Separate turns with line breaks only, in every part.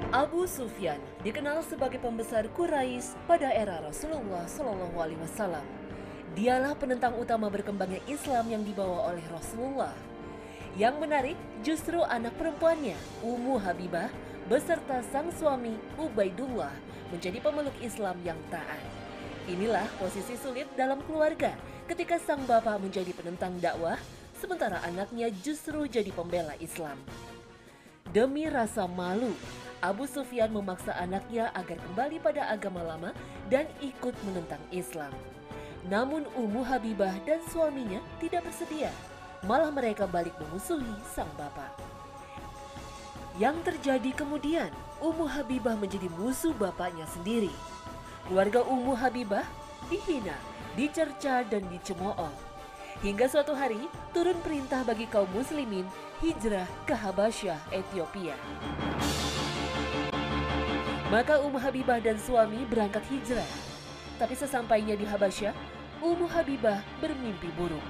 Abu Sufyan dikenal sebagai pembesar Quraisy pada era Rasulullah SAW. Dialah penentang utama berkembangnya Islam yang dibawa oleh Rasulullah. Yang menarik justru anak perempuannya, Ummu Habibah, beserta sang suami Ubaidullah menjadi pemeluk Islam yang taat. Inilah posisi sulit dalam keluarga ketika sang bapak menjadi penentang dakwah, sementara anaknya justru jadi pembela Islam. Demi rasa malu, Abu Sufyan memaksa anaknya agar kembali pada agama lama dan ikut menentang Islam. Namun Ummu Habibah dan suaminya tidak bersedia, malah mereka balik memusuhi sang bapak. Yang terjadi kemudian, Ummu Habibah menjadi musuh bapaknya sendiri. Keluarga Ummu Habibah dihina, dicerca dan dicemooh. Hingga suatu hari turun perintah bagi kaum muslimin hijrah ke Habasyah, Ethiopia. Maka Ummu Habibah dan suami berangkat hijrah. Tapi sesampainya di Habasyah, Ummu Habibah bermimpi buruk.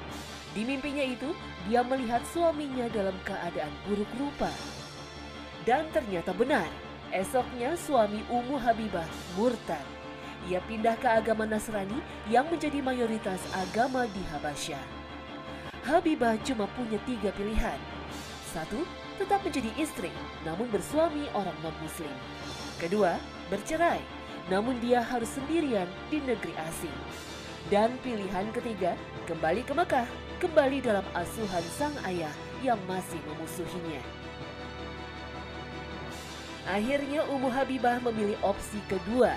Di mimpinya itu, dia melihat suaminya dalam keadaan buruk rupa. Dan ternyata benar, esoknya suami Ummu Habibah murtad. Ia pindah ke agama Nasrani yang menjadi mayoritas agama di Habasyah. Habibah cuma punya 3 pilihan. 1, tetap menjadi istri, namun bersuami orang non-muslim. Kedua, bercerai, namun dia harus sendirian di negeri asing. Dan pilihan ketiga, kembali ke Mekah, kembali dalam asuhan sang ayah yang masih memusuhinya. Akhirnya Ummu Habibah memilih opsi kedua.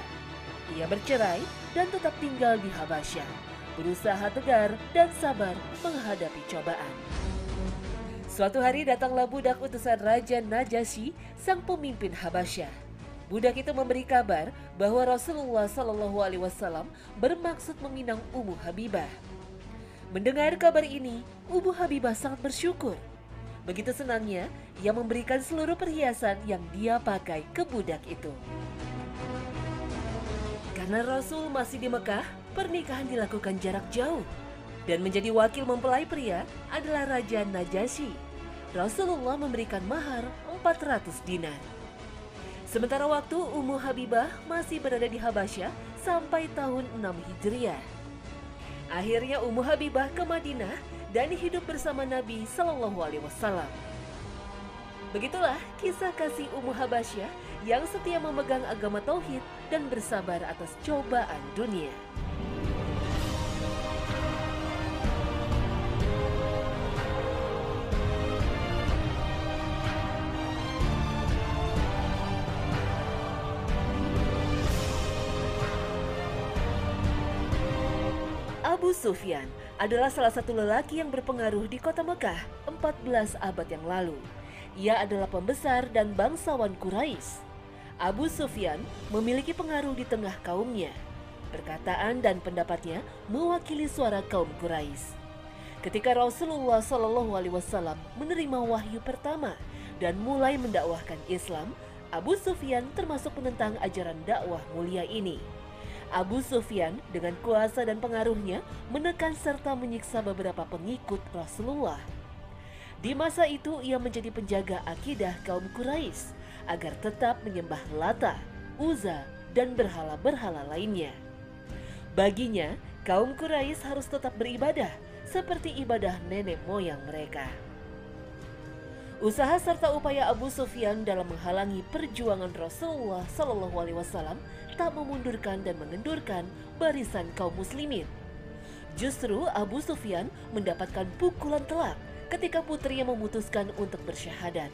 Ia bercerai dan tetap tinggal di Habasyah, berusaha tegar dan sabar menghadapi cobaan. Suatu hari datanglah budak utusan Raja Najasyi, sang pemimpin Habasyah. Budak itu memberi kabar bahwa Rasulullah SAW bermaksud meminang Ummu Habibah. Mendengar kabar ini, Ummu Habibah sangat bersyukur. Begitu senangnya, ia memberikan seluruh perhiasan yang dia pakai ke budak itu. Karena Rasul masih di Mekah, pernikahan dilakukan jarak jauh. Dan menjadi wakil mempelai pria adalah Raja Najasyi. Rasulullah memberikan mahar 400 dinar. Sementara waktu Ummu Habibah masih berada di Habasyah sampai tahun 6 Hijriah. Akhirnya Ummu Habibah ke Madinah dan hidup bersama Nabi SAW. Begitulah kisah kasih Ummu Habasyah yang setia memegang agama tauhid dan bersabar atas cobaan dunia. Abu Sufyan adalah salah satu lelaki yang berpengaruh di kota Mekah 14 abad yang lalu. Ia adalah pembesar dan bangsawan Quraisy. Abu Sufyan memiliki pengaruh di tengah kaumnya. Perkataan dan pendapatnya mewakili suara kaum Quraisy. Ketika Rasulullah SAW menerima wahyu pertama dan mulai mendakwahkan Islam, Abu Sufyan termasuk penentang ajaran dakwah mulia ini. Abu Sufyan dengan kuasa dan pengaruhnya menekan serta menyiksa beberapa pengikut Rasulullah. Di masa itu ia menjadi penjaga akidah kaum Quraisy agar tetap menyembah Lata, Uzza, dan berhala-berhala lainnya. Baginya, kaum Quraisy harus tetap beribadah seperti ibadah nenek moyang mereka. Usaha serta upaya Abu Sufyan dalam menghalangi perjuangan Rasulullah SAW tak memundurkan dan mengendurkan barisan kaum muslimin. Justru Abu Sufyan mendapatkan pukulan telak ketika putrinya memutuskan untuk bersyahadat.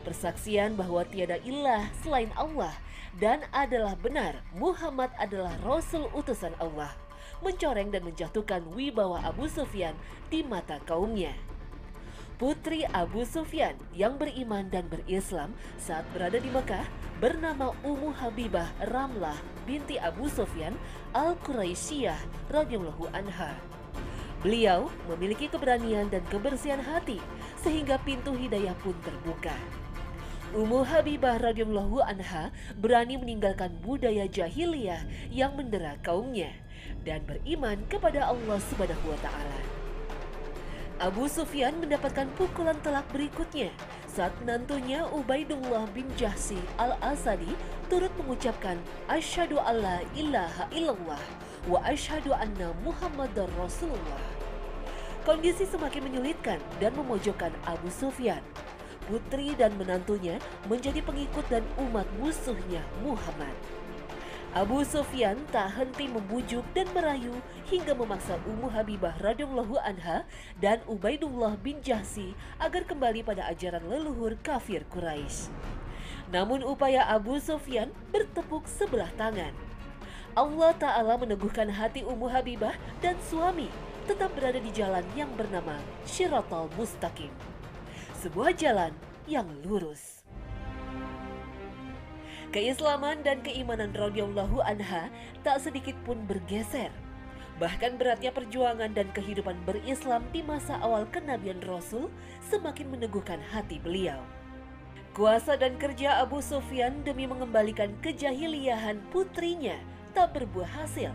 Persaksian bahwa tiada ilah selain Allah dan adalah benar Muhammad adalah Rasul utusan Allah, mencoreng dan menjatuhkan wibawa Abu Sufyan di mata kaumnya. Putri Abu Sufyan yang beriman dan berislam saat berada di Mekah bernama Ummu Habibah Ramlah binti Abu Sufyan Al-Quraisyah radhiyallahu anha. Beliau memiliki keberanian dan kebersihan hati sehingga pintu hidayah pun terbuka. Ummu Habibah radhiyallahu anha berani meninggalkan budaya jahiliyah yang mendera kaumnya dan beriman kepada Allah Subhanahu wa taala. Abu Sufyan mendapatkan pukulan telak berikutnya saat menantunya Ubaidullah bin Jahsi al-Asadi turut mengucapkan asyhadu alla ilaha illallah wa asyhadu anna Muhammadar Rasulullah. Kondisi semakin menyulitkan dan memojokkan Abu Sufyan. Putri dan menantunya menjadi pengikut dan umat musuhnya Muhammad. Abu Sufyan tak henti membujuk dan merayu hingga memaksa Ummu Habibah radhiyallahu anha dan Ubaidullah bin Jahsi agar kembali pada ajaran leluhur kafir Quraisy. Namun upaya Abu Sufyan bertepuk sebelah tangan. Allah Ta'ala meneguhkan hati Ummu Habibah dan suami tetap berada di jalan yang bernama Shiratal Mustaqim, sebuah jalan yang lurus. Keislaman dan keimanan radhiyallahu anha tak sedikit pun bergeser. Bahkan beratnya perjuangan dan kehidupan berislam di masa awal kenabian Rasul semakin meneguhkan hati beliau. Kuasa dan kerja Abu Sufyan demi mengembalikan kejahiliahan putrinya tak berbuah hasil.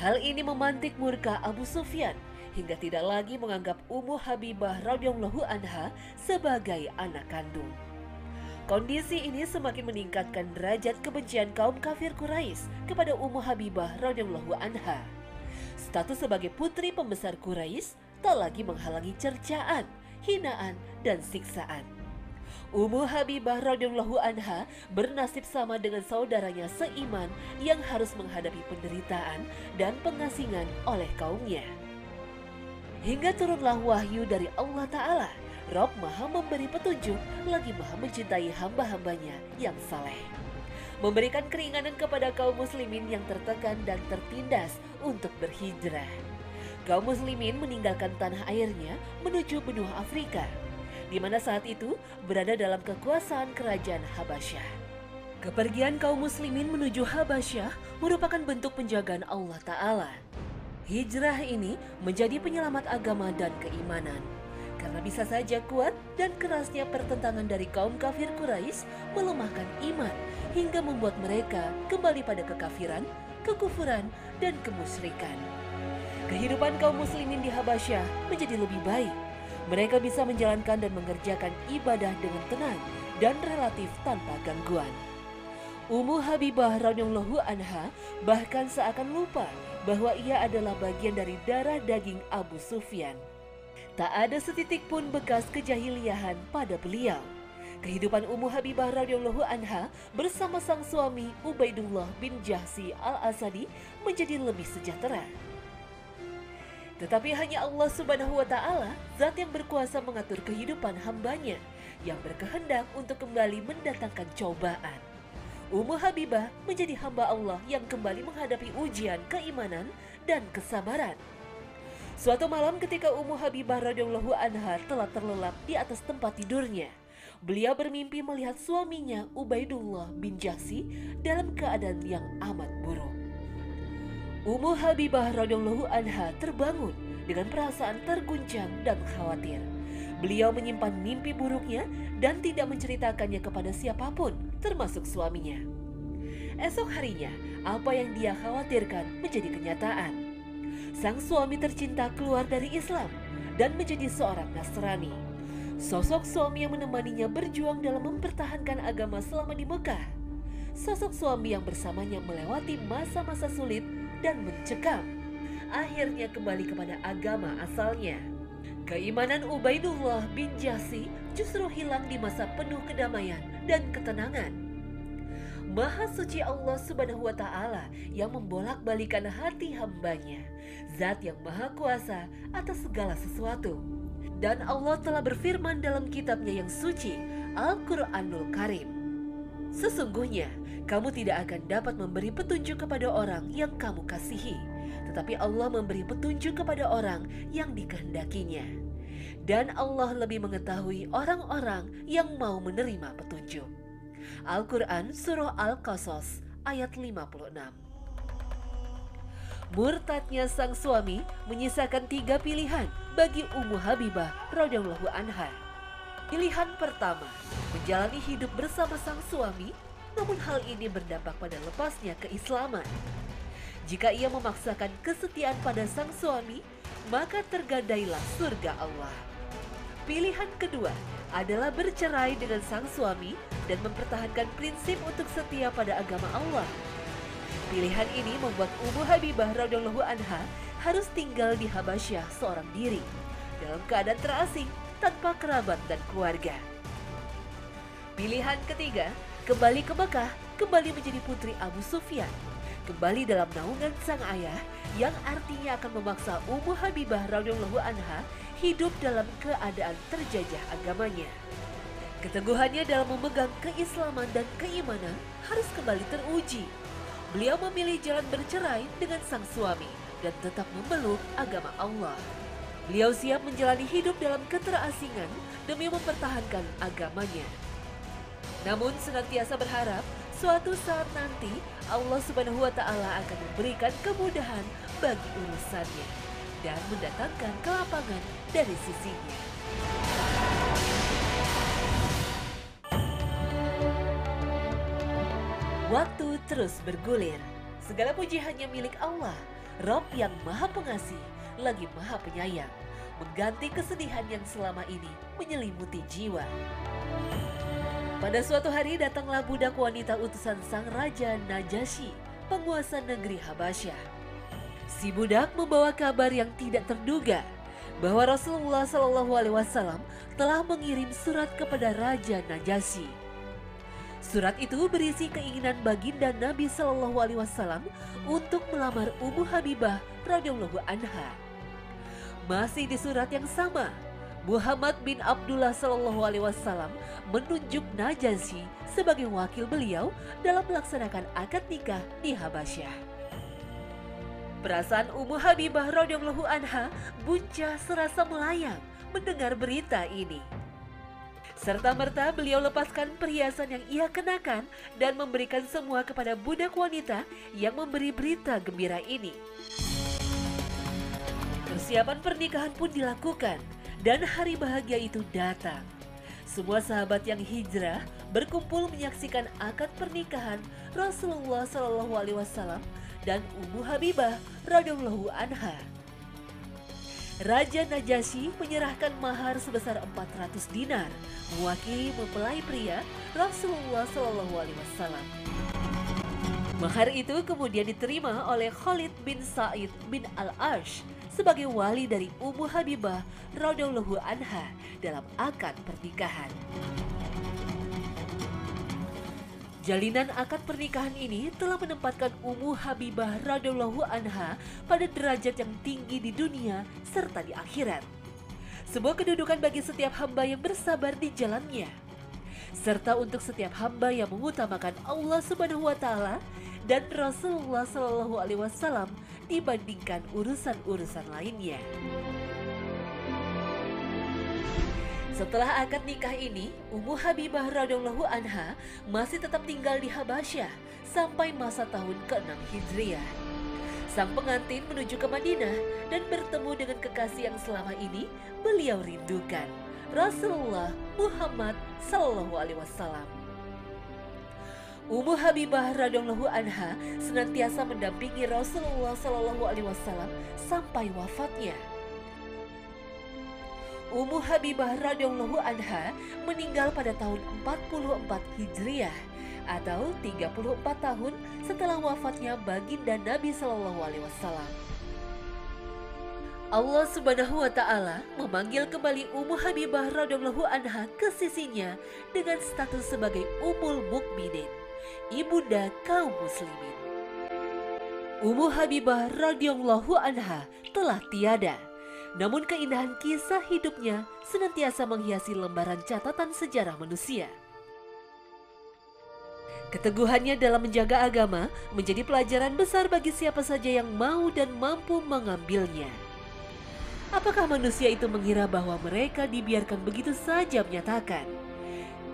Hal ini memantik murka Abu Sufyan hingga tidak lagi menganggap Ummu Habibah radhiyallahu anha sebagai anak kandung. Kondisi ini semakin meningkatkan derajat kebencian kaum kafir Quraisy kepada Ummu Habibah radhiyallahu anha. Status sebagai putri pembesar Quraisy tak lagi menghalangi cercaan, hinaan, dan siksaan. Ummu Habibah radhiyallahu anha bernasib sama dengan saudaranya seiman yang harus menghadapi penderitaan dan pengasingan oleh kaumnya. Hingga turunlah wahyu dari Allah Ta'ala. Rob Maha memberi petunjuk, lagi Maha mencintai hamba-hambanya yang saleh. Memberikan keringanan kepada kaum muslimin yang tertekan dan tertindas untuk berhijrah. Kaum muslimin meninggalkan tanah airnya menuju benua Afrika, di mana saat itu berada dalam kekuasaan kerajaan Habasyah. Kepergian kaum muslimin menuju Habasyah merupakan bentuk penjagaan Allah Ta'ala. Hijrah ini menjadi penyelamat agama dan keimanan. Karena bisa saja kuat dan kerasnya pertentangan dari kaum kafir Quraisy melemahkan iman hingga membuat mereka kembali pada kekafiran, kekufuran, dan kemusyrikan. Kehidupan kaum muslimin di Habasyah menjadi lebih baik. Mereka bisa menjalankan dan mengerjakan ibadah dengan tenang dan relatif tanpa gangguan. Ummu Habibah radhiyallahu anha bahkan seakan lupa bahwa ia adalah bagian dari darah daging Abu Sufyan. Tak ada setitik pun bekas kejahiliahan pada beliau. Kehidupan Ummu Habibah radhiyallahu anha bersama sang suami Ubaidullah bin Jahsi al-Asadi menjadi lebih sejahtera. Tetapi hanya Allah Subhanahu wa Ta'ala, zat yang berkuasa mengatur kehidupan hambanya, yang berkehendak untuk kembali mendatangkan cobaan. Ummu Habibah menjadi hamba Allah yang kembali menghadapi ujian keimanan dan kesabaran. Suatu malam ketika Ummu Habibah radhiyallahu anha telah terlelap di atas tempat tidurnya, beliau bermimpi melihat suaminya Ubaidullah bin Jahsi dalam keadaan yang amat buruk. Ummu Habibah radhiyallahu anha terbangun dengan perasaan terguncang dan khawatir. Beliau menyimpan mimpi buruknya dan tidak menceritakannya kepada siapapun, termasuk suaminya. Esok harinya, apa yang dia khawatirkan menjadi kenyataan. Sang suami tercinta keluar dari Islam dan menjadi seorang Nasrani. Sosok suami yang menemaninya berjuang dalam mempertahankan agama selama di Mekah. Sosok suami yang bersamanya melewati masa-masa sulit dan mencekam. Akhirnya kembali kepada agama asalnya. Keimanan Ubaidullah bin Jahsi justru hilang di masa penuh kedamaian dan ketenangan. Maha suci Allah Subhanahu wa Ta'ala yang membolak-balikan hati hambanya, zat yang maha kuasa atas segala sesuatu. Dan Allah telah berfirman dalam kitabnya yang suci, Al-Quranul Karim, sesungguhnya kamu tidak akan dapat memberi petunjuk kepada orang yang kamu kasihi, tetapi Allah memberi petunjuk kepada orang yang dikehendakinya. Dan Allah lebih mengetahui orang-orang yang mau menerima petunjuk. Al-Quran Surah Al-Qasas ayat 56. Murtadnya sang suami menyisakan 3 pilihan bagi Ummu Habibah radhiyallahu anha. Pilihan pertama, menjalani hidup bersama sang suami, namun hal ini berdampak pada lepasnya keislaman. Jika ia memaksakan kesetiaan pada sang suami, maka tergadailah surga Allah. Pilihan kedua adalah bercerai dengan sang suami dan mempertahankan prinsip untuk setia pada agama Allah. Pilihan ini membuat Ummu Habibah radhiyallahu anha harus tinggal di Habasyah seorang diri, dalam keadaan terasing, tanpa kerabat dan keluarga. Pilihan ketiga, kembali ke Mekah, kembali menjadi putri Abu Sufyan, kembali dalam naungan sang ayah, yang artinya akan memaksa Ummu Habibah radhiyallahu anha hidup dalam keadaan terjajah agamanya. Keteguhannya dalam memegang keislaman dan keimanan harus kembali teruji. Beliau memilih jalan bercerai dengan sang suami dan tetap memeluk agama Allah. Beliau siap menjalani hidup dalam keterasingan demi mempertahankan agamanya. Namun senantiasa berharap suatu saat nanti Allah Subhanahu wa Ta'ala akan memberikan kemudahan bagi urusannya dan mendatangkan kelapangan dari sisinya. Waktu terus bergulir. Segala puji hanya milik Allah, Rabb yang Maha Pengasih, lagi Maha Penyayang, mengganti kesedihan yang selama ini menyelimuti jiwa. Pada suatu hari datanglah budak wanita utusan sang Raja Najasyi, penguasa negeri Habasyah. Si budak membawa kabar yang tidak terduga bahwa Rasulullah SAW telah mengirim surat kepada Raja Najasyi. Surat itu berisi keinginan baginda Nabi SAW untuk melamar Ummu Habibah radhiyallahu anha. Masih di surat yang sama, Muhammad bin Abdullah SAW menunjuk Najasyi sebagai wakil beliau dalam melaksanakan akad nikah di Habasyah. Perasaan Ummu Habibah radhiyallahu anha buncah serasa melayang mendengar berita ini. Serta-merta beliau lepaskan perhiasan yang ia kenakan dan memberikan semua kepada budak wanita yang memberi berita gembira ini. Persiapan pernikahan pun dilakukan dan hari bahagia itu datang. Semua sahabat yang hijrah berkumpul menyaksikan akad pernikahan Rasulullah SAW dan Ummu Habibah radhiyallahu anha. Raja Najasyi menyerahkan mahar sebesar 400 dinar, mewakili mempelai pria Rasulullah SAW. Mahar itu kemudian diterima oleh Khalid bin Sa'id bin Al-Ash sebagai wali dari Ummu Habibah radhiyallahu anha dalam akad pernikahan. Jalinan akad pernikahan ini telah menempatkan Ummu Habibah radhiyallahu anha pada derajat yang tinggi di dunia serta di akhirat. Sebuah kedudukan bagi setiap hamba yang bersabar di jalannya, serta untuk setiap hamba yang mengutamakan Allah Subhanahu wa Ta'ala dan Rasulullah SAW dibandingkan urusan-urusan lainnya. Setelah akad nikah ini, Ummu Habibah radhiyallahu anha masih tetap tinggal di Habasyah sampai masa tahun ke-6 Hijriah. Sang pengantin menuju ke Madinah dan bertemu dengan kekasih yang selama ini beliau rindukan, Rasulullah Muhammad SAW. Ummu Habibah radhiyallahu anha senantiasa mendampingi Rasulullah SAW sampai wafatnya. Ummu Habibah radhiyallahu anha meninggal pada tahun 44 Hijriah atau 34 tahun setelah wafatnya baginda Nabi SAW. Allah Subhanahu wa Ta'ala memanggil kembali Ummu Habibah radhiyallahu anha ke sisinya dengan status sebagai Ummul Mukminin, ibunda kaum muslimin. Ummu Habibah radhiyallahu anha telah tiada. Namun keindahan kisah hidupnya senantiasa menghiasi lembaran catatan sejarah manusia. Keteguhannya dalam menjaga agama menjadi pelajaran besar bagi siapa saja yang mau dan mampu mengambilnya. Apakah manusia itu mengira bahwa mereka dibiarkan begitu saja menyatakan,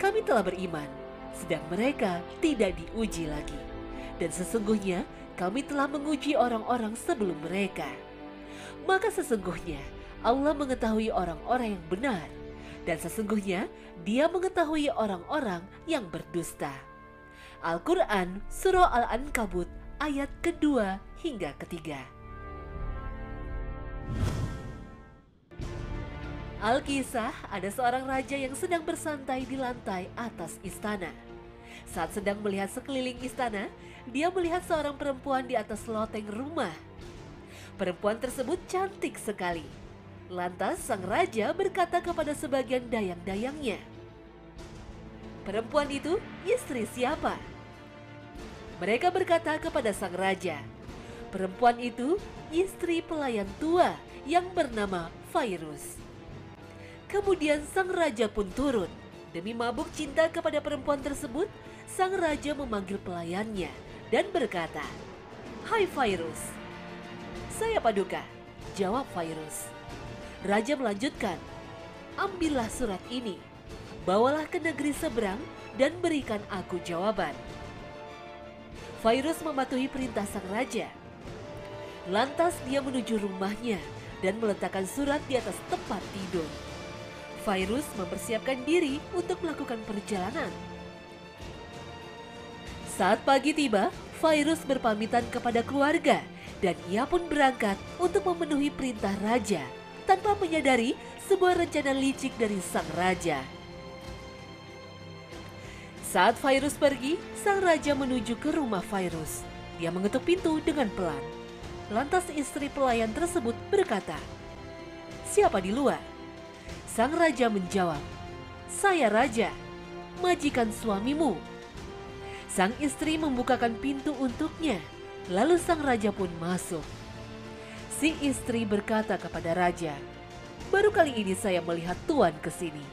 "Kami telah beriman," sedang mereka tidak diuji lagi. Dan sesungguhnya kami telah menguji orang-orang sebelum mereka. Maka sesungguhnya Allah mengetahui orang-orang yang benar, dan sesungguhnya Dia mengetahui orang-orang yang berdusta. Al-Quran Surah Al-Ankabut ayat kedua hingga ketiga. Alkisah, ada seorang raja yang sedang bersantai di lantai atas istana. Saat sedang melihat sekeliling istana, dia melihat seorang perempuan di atas loteng rumah. Perempuan tersebut cantik sekali. Lantas sang raja berkata kepada sebagian dayang-dayangnya, "Perempuan itu istri siapa?" Mereka berkata kepada sang raja, "Perempuan itu istri pelayan tua yang bernama Fairuz." Kemudian sang raja pun turun. Demi mabuk cinta kepada perempuan tersebut, sang raja memanggil pelayannya dan berkata, "Hai Fairuz." "Saya Paduka," jawab Fairuz. Raja melanjutkan, "Ambillah surat ini, bawalah ke negeri seberang dan berikan aku jawaban." Fairuz mematuhi perintah sang raja. Lantas dia menuju rumahnya dan meletakkan surat di atas tempat tidur. Fairuz mempersiapkan diri untuk melakukan perjalanan. Saat pagi tiba, Fairuz berpamitan kepada keluarga dan ia pun berangkat untuk memenuhi perintah raja tanpa menyadari sebuah rencana licik dari sang raja. Saat Fairuz pergi, sang raja menuju ke rumah Fairuz. Dia mengetuk pintu dengan pelan. Lantas istri pelayan tersebut berkata, "Siapa di luar?" Sang raja menjawab, "Saya raja, majikan suamimu." Sang istri membukakan pintu untuknya, lalu sang raja pun masuk. Si istri berkata kepada raja, "Baru kali ini saya melihat tuan ke sini."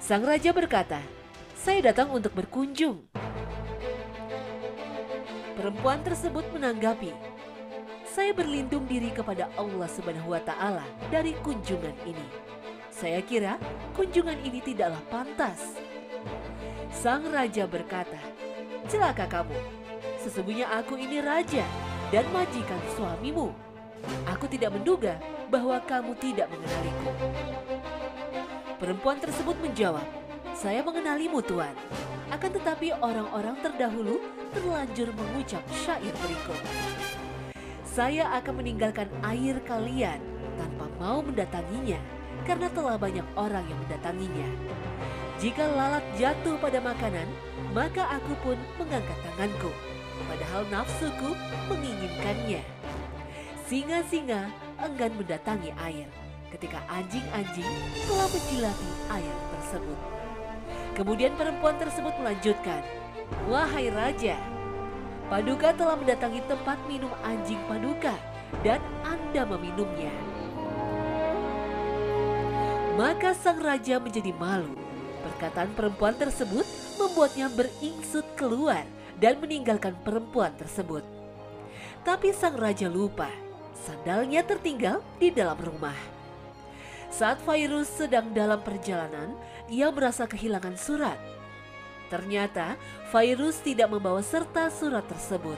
Sang raja berkata, "Saya datang untuk berkunjung." Perempuan tersebut menanggapi, "Saya berlindung diri kepada Allah Subhanahu wa Ta'ala dari kunjungan ini. Saya kira kunjungan ini tidaklah pantas." Sang raja berkata, "Celaka kamu, sesungguhnya aku ini raja dan majikan suamimu. Aku tidak menduga bahwa kamu tidak mengenaliku." Perempuan tersebut menjawab, "Saya mengenalimu Tuan, akan tetapi orang-orang terdahulu terlanjur mengucap syair berikut. Saya akan meninggalkan air kalian tanpa mau mendatanginya, karena telah banyak orang yang mendatanginya. Jika lalat jatuh pada makanan, maka aku pun mengangkat tanganku, padahal nafsuku menginginkannya. Singa-singa enggan mendatangi air ketika anjing-anjing telah menjilati air tersebut." Kemudian perempuan tersebut melanjutkan, "Wahai raja, Paduka telah mendatangi tempat minum anjing Paduka dan Anda meminumnya." Maka sang raja menjadi malu. Perkataan perempuan tersebut membuatnya beringsut keluar dan meninggalkan perempuan tersebut. Tapi sang raja lupa, sandalnya tertinggal di dalam rumah. Saat Fairuz sedang dalam perjalanan, ia merasa kehilangan surat. Ternyata Fairuz tidak membawa serta surat tersebut.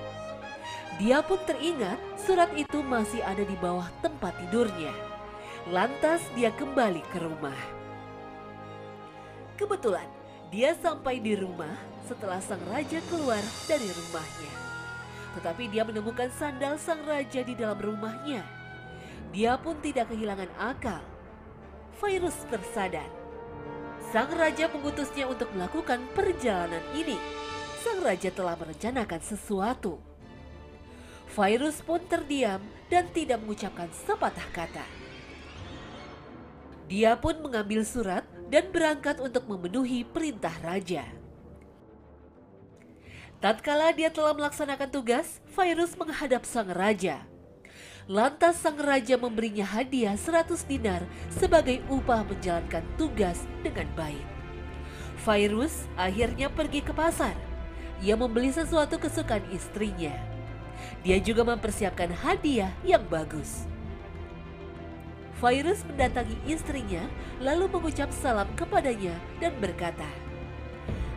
Dia pun teringat surat itu masih ada di bawah tempat tidurnya. Lantas dia kembali ke rumah. Kebetulan dia sampai di rumah setelah sang raja keluar dari rumahnya. Tetapi dia menemukan sandal sang raja di dalam rumahnya. Dia pun tidak kehilangan akal. Fairuz tersadar. Sang raja mengutusnya untuk melakukan perjalanan ini. Sang raja telah merencanakan sesuatu. Fairuz pun terdiam dan tidak mengucapkan sepatah kata. Dia pun mengambil surat dan berangkat untuk memenuhi perintah raja. Tatkala dia telah melaksanakan tugas, Fairuz menghadap sang raja. Lantas sang raja memberinya hadiah 100 dinar sebagai upah menjalankan tugas dengan baik. Fairuz akhirnya pergi ke pasar. Ia membeli sesuatu kesukaan istrinya. Dia juga mempersiapkan hadiah yang bagus. Fairuz mendatangi istrinya lalu mengucap salam kepadanya dan berkata,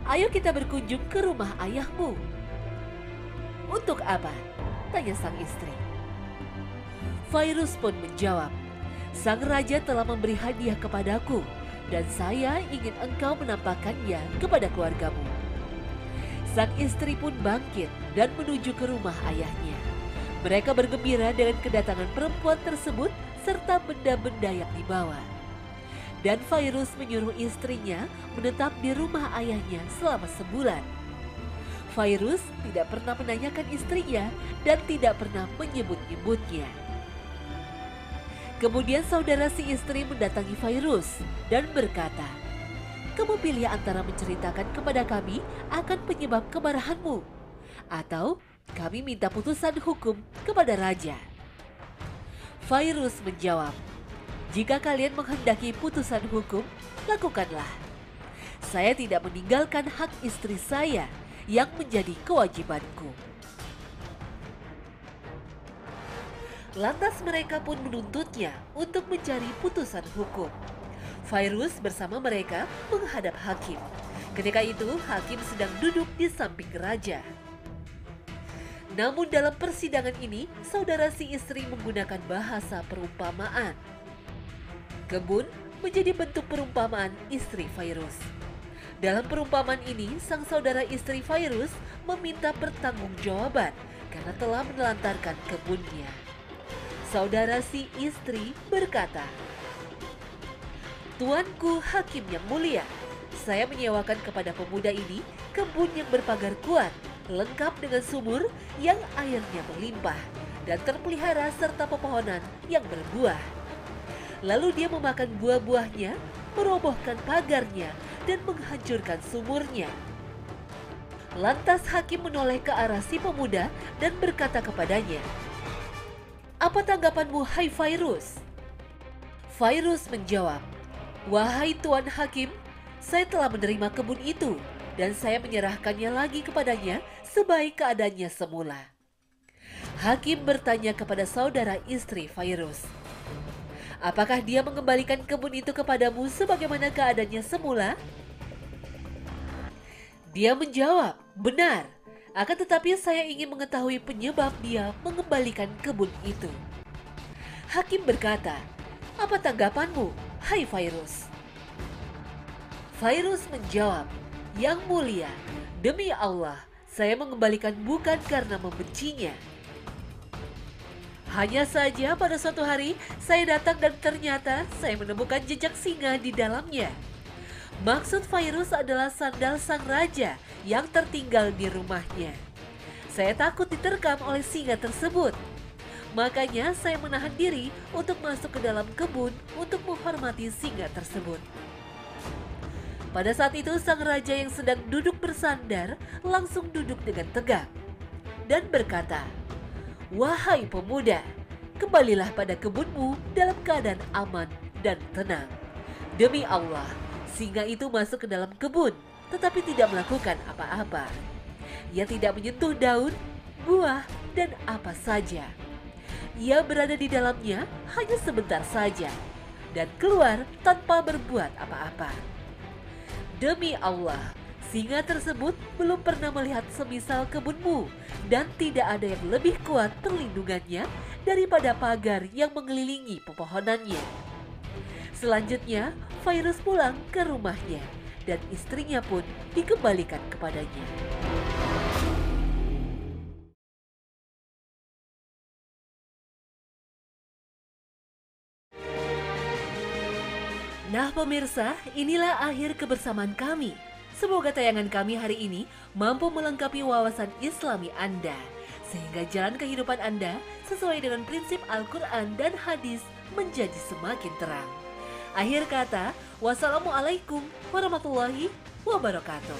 "Ayo kita berkunjung ke rumah ayahmu." "Untuk apa?" tanya sang istri. Fairuz pun menjawab, "Sang raja telah memberi hadiah kepadaku dan saya ingin engkau menampakkannya kepada keluargamu." Sang istri pun bangkit dan menuju ke rumah ayahnya. Mereka bergembira dengan kedatangan perempuan tersebut serta benda-benda yang dibawa. dan Fairuz menyuruh istrinya menetap di rumah ayahnya selama sebulan. Fairuz tidak pernah menanyakan istrinya dan tidak pernah menyebut-nyebutnya. Kemudian saudara si istri mendatangi Fairuz dan berkata, "Kamu pilih antara menceritakan kepada kami akan penyebab kemarahanmu, atau kami minta putusan hukum kepada raja." Fairuz menjawab, "Jika kalian menghendaki putusan hukum, lakukanlah. Saya tidak meninggalkan hak istri saya yang menjadi kewajibanku." Lantas mereka pun menuntutnya untuk mencari putusan hukum. Fairuz bersama mereka menghadap hakim. Ketika itu hakim sedang duduk di samping raja. Namun dalam persidangan ini, saudara si istri menggunakan bahasa perumpamaan. Kebun menjadi bentuk perumpamaan istri Fairuz. Dalam perumpamaan ini, sang saudara istri Fairuz meminta pertanggungjawaban karena telah menelantarkan kebunnya. Saudara si istri berkata, "Tuanku hakim yang mulia, saya menyewakan kepada pemuda ini kebun yang berpagar kuat, lengkap dengan sumur yang airnya berlimpah dan terpelihara serta pepohonan yang berbuah. Lalu dia memakan buah-buahnya, merobohkan pagarnya, dan menghancurkan sumurnya." Lantas hakim menoleh ke arah si pemuda dan berkata kepadanya, "Apa tanggapanmu, hai Fairuz?" Fairuz menjawab, "Wahai Tuan Hakim, saya telah menerima kebun itu dan saya menyerahkannya lagi kepadanya sebaik keadaannya semula." Hakim bertanya kepada saudara istri Fairuz, "Apakah dia mengembalikan kebun itu kepadamu sebagaimana keadaannya semula?" Dia menjawab, "Benar. Akan tetapi saya ingin mengetahui penyebab dia mengembalikan kebun itu." Hakim berkata, "Apa tanggapanmu, hai Fairuz?" Fairuz menjawab, "Yang mulia, demi Allah, saya mengembalikan bukan karena membencinya. Hanya saja pada suatu hari saya datang dan ternyata saya menemukan jejak singa di dalamnya." Maksud Fairuz adalah sandal sang raja yang tertinggal di rumahnya. "Saya takut diterkam oleh singa tersebut. Makanya saya menahan diri untuk masuk ke dalam kebun untuk menghormati singa tersebut." Pada saat itu sang raja yang sedang duduk bersandar langsung duduk dengan tegak dan berkata, "Wahai pemuda, kembalilah pada kebunmu dalam keadaan aman dan tenang. Demi Allah, singa itu masuk ke dalam kebun tetapi tidak melakukan apa-apa. Ia tidak menyentuh daun, buah, dan apa saja. Ia berada di dalamnya hanya sebentar saja dan keluar tanpa berbuat apa-apa. Demi Allah, singa tersebut belum pernah melihat semisal kebunmu dan tidak ada yang lebih kuat perlindungannya daripada pagar yang mengelilingi pepohonannya." Selanjutnya, Fairuz pulang ke rumahnya dan istrinya pun dikembalikan kepadanya. Nah pemirsa, inilah akhir kebersamaan kami. Semoga tayangan kami hari ini mampu melengkapi wawasan Islami Anda, sehingga jalan kehidupan Anda sesuai dengan prinsip Al-Quran dan hadis menjadi semakin terang. Akhir kata, wassalamualaikum warahmatullahi wabarakatuh.